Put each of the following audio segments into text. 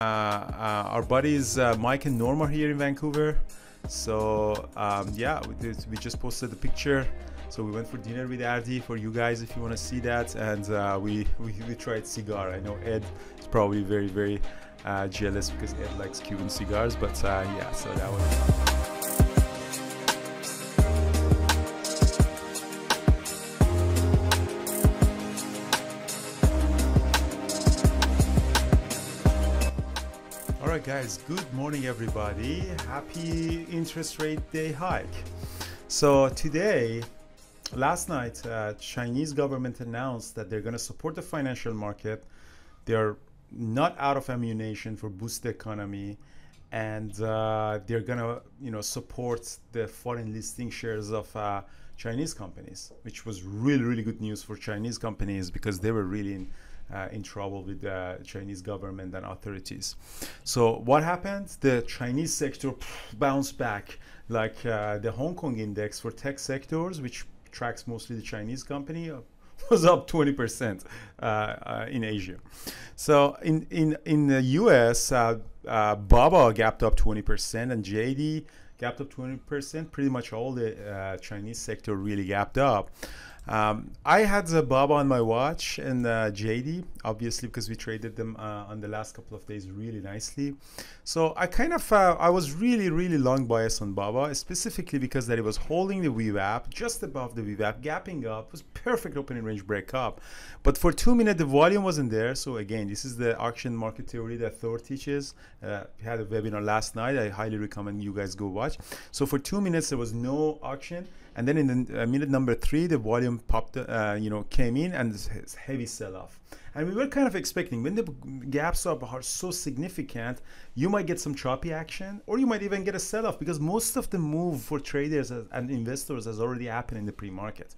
Our buddies Mike and Norm are here in Vancouver. So yeah, we just posted the picture. So we went for dinner with Ardi for you guys if you want to see that, and we tried cigar. I know Ed is probably very jealous because Ed likes Cuban cigars, but yeah, so that was fun. Alright guys, good morning everybody. Happy interest rate day hike. So today, last night, Chinese government announced that they're going to support the financial market. They're not out of ammunition for boost the economy, and they're going to support the foreign listing shares of Chinese companies, which was really good news for Chinese companies because they were really in trouble with the Chinese government and authorities. So what happened? The Chinese sector bounced back, like the Hong Kong index for tech sectors, which tracks mostly the Chinese company, was up 20% in Asia. So in the US, Baba gapped up 20% and JD gapped up 20%. Pretty much all the Chinese sector really gapped up. I had the Baba on my watch and JD, obviously, because we traded them on the last couple of days really nicely. So I kind of, I was really long bias on Baba, specifically because that it was holding the VWAP just above the VWAP, gapping up, was perfect opening range break up. But for 2 minutes, the volume wasn't there. So again, this is the auction market theory that Thor teaches. We had a webinar last night. I highly recommend you guys go watch. So for 2 minutes, there was no auction. And then in the minute number 3, the volume popped, came in, and this heavy sell-off. And we were kind of expecting when the gaps up are so significant, you might get some choppy action, or you might even get a sell-off because most of the move for traders and investors has already happened in the pre-market.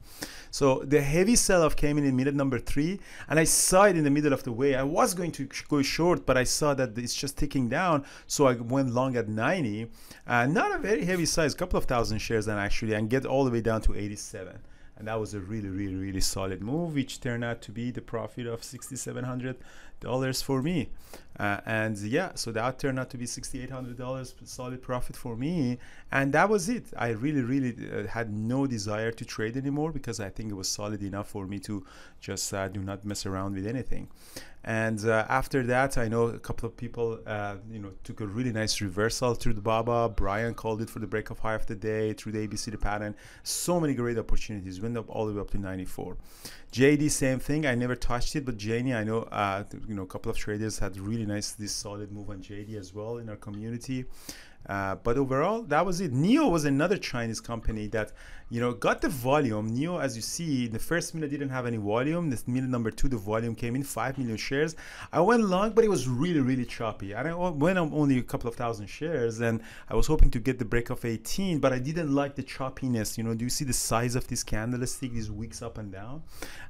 So the heavy sell-off came in minute number 3, and I saw it in the middle of the way. I was going to go short, but I saw that it's just ticking down, so I went long at 90. Not a very heavy size, couple of thousand shares, then actually, and get all the way down to 87. And that was a really solid move, which turned out to be the profit of $6,700 for me. And yeah, so that turned out to be $6,800 solid profit for me. And that was it. I really had no desire to trade anymore because I think it was solid enough for me to just do not mess around with anything. And after that, I know a couple of people, took a really nice reversal through the Baba. Brian called it for the break of high of the day through the ABCD pattern. So many great opportunities. Went up all the way up to 94. JD, same thing. I never touched it, but Janie, I know, a couple of traders had really nice, this solid move on JD as well in our community. But overall, that was it. NIO was another Chinese company that, got the volume. NIO, as you see, the first minute didn't have any volume. This minute number 2, the volume came in 5 million shares. I went long, but it was really choppy. And I went on only a couple of thousand shares, and I was hoping to get the break of 18, but I didn't like the choppiness. Do you see the size of this candlestick, these wicks up and down?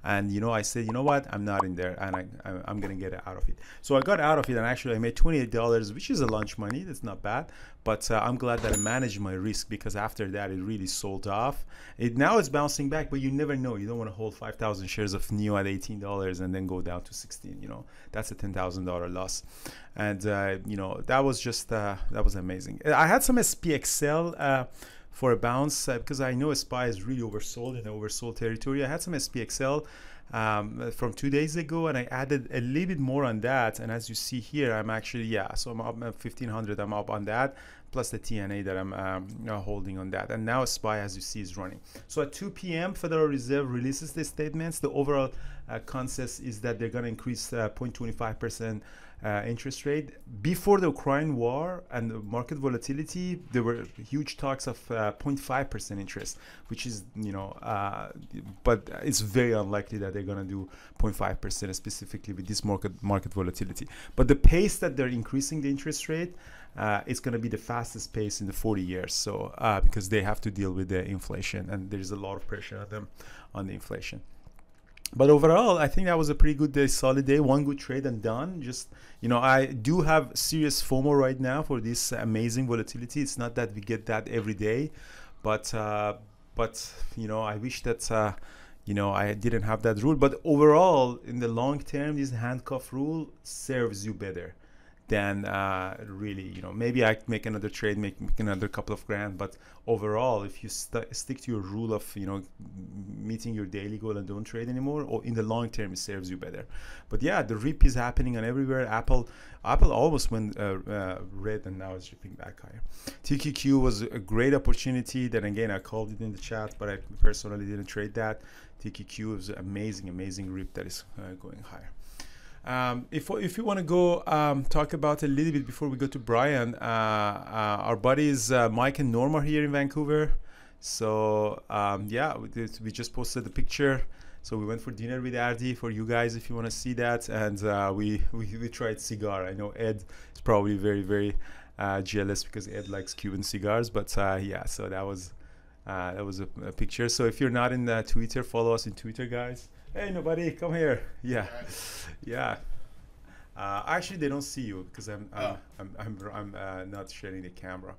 And I said, you know what, I'm not in there, and I'm gonna get out of it. So I got out of it, and actually I made $28, which is a lunch money. That's not bad. But I'm glad that I managed my risk, because after that it really sold off. Now it's bouncing back, but you never know. You don't want to hold 5,000 shares of NIO at $18 and then go down to 16. That's a $10,000 loss. And that was just that was amazing. I had some SPXL for a bounce because I know SPY is really oversold in the oversold territory. I had some SPXL from 2 days ago, and I added a little bit more on that. And as you see here, I'm actually, so I'm up at 1,500. I'm up on that, plus the TNA that I'm holding on that. And now SPY, as you see, is running. So at 2 p.m., Federal Reserve releases the statements. The overall consensus is that they're going to increase 0.25% interest rate. Before the Ukraine war and the market volatility, there were huge talks of 0.5% interest, which is, but it's very unlikely that they're going to do 0.5% specifically with this market volatility. But the pace that they're increasing the interest rate, it's going to be the fastest pace in the 40 years. So because they have to deal with the inflation, and there's a lot of pressure on them on the inflation. But overall, I think that was a pretty good day, solid day. One good trade and done. Just, I do have serious FOMO right now for this amazing volatility. It's not that we get that every day, but I wish that I didn't have that rule. But overall, in the long term, this handcuff rule serves you better then really, you know, maybe I make another trade, make another couple of grand. But overall, if you stick to your rule of, you know, meeting your daily goal and don't trade anymore, or in the long term, it serves you better. But yeah, the rip is happening on everywhere. Apple almost went red, and now it's ripping back higher. TQQ was a great opportunity. Then again, I called it in the chat, but I personally didn't trade that. TQQ is an amazing rip that is going higher. If you want to go talk about a little bit before we go to Brian, our buddies Mike and Norm are here in Vancouver. So yeah, we just posted the picture. So we went for dinner with Ardi for you guys if you want to see that, and we tried cigar. I know Ed is probably very jealous because Ed likes Cuban cigars, but yeah, so that was a picture. So if you're not in Twitter, follow us in Twitter, guys. Hey, nobody, come here. Yeah, yeah. Actually, they don't see you because I'm not sharing the camera.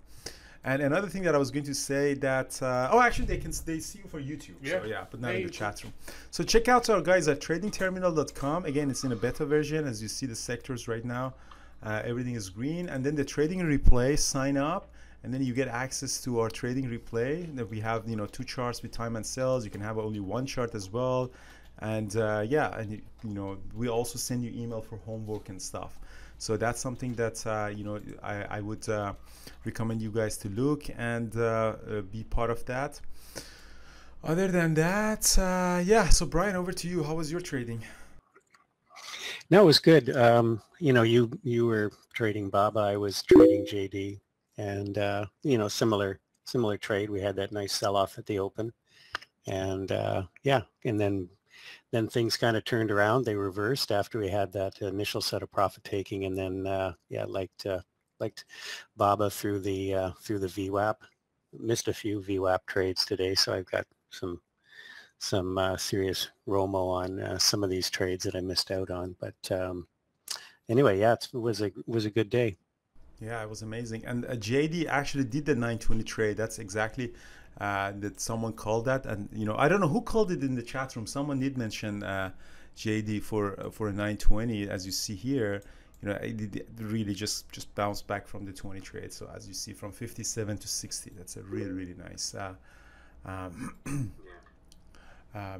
And another thing that I was going to say that actually they see you for YouTube. Yeah. So yeah, but not in the chat room. So check out our guys at tradingterminal.com. Again, it's in a beta version. As you see the sectors right now, everything is green. And then the trading replay, sign up. And then you get access to our trading replay. That we have, you know, 2 charts with time and sells. You can have only 1 chart as well. And yeah, and you know, we also send you email for homework and stuff. So that's something that you know, I would recommend you guys to look and be part of that. Other than that, yeah. So Brian, over to you. How was your trading? No, it was good. You know, you were trading Baba, I was trading JD, and you know, similar trade. We had that nice sell-off at the open, and yeah, and then things kind of turned around. They reversed after we had that initial set of profit taking, and then yeah, liked Baba through the VWAP. Missed a few VWAP trades today, so I've got some serious Romo on some of these trades that I missed out on. But anyway, yeah, it was a good day. Yeah, it was amazing. And JD actually did the 920 trade. That's exactly that someone called that. And you know, I don't know who called it in the chat room. Someone did mention JD for a 920, as you see here. You know, it really just bounced back from the 20 trade. So as you see, from 57 to 60, that's a really nice.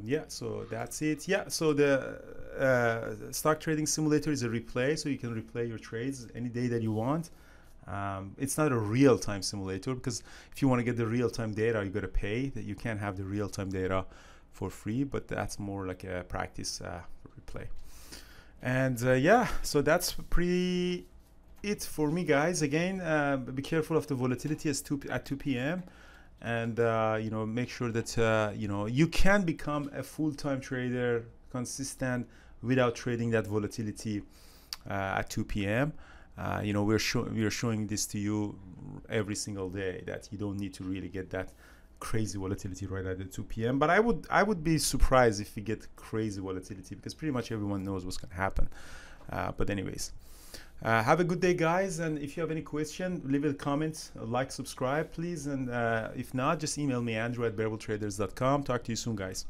Yeah, so that's it. Yeah, so the stock trading simulator is a replay, so you can replay your trades any day that you want. It's not a real-time simulator, because if you want to get the real-time data, you got to pay. That you can't have the real-time data for free, but that's more like a practice replay. And yeah, so that's pretty it for me, guys. Again, be careful of the volatility at 2 p.m. and you know, make sure that you know, you can become a full-time trader, consistent, without trading that volatility at 2 p.m. You know, we're showing this to you every single day, that you don't need to really get that crazy volatility right at the 2 p.m. But I would be surprised if we get crazy volatility, because pretty much everyone knows what's going to happen. But anyways, have a good day, guys. And if you have any question, leave a comment, like, subscribe, please. And if not, just email me, Andrew@bearabletraders.com. Talk to you soon, guys.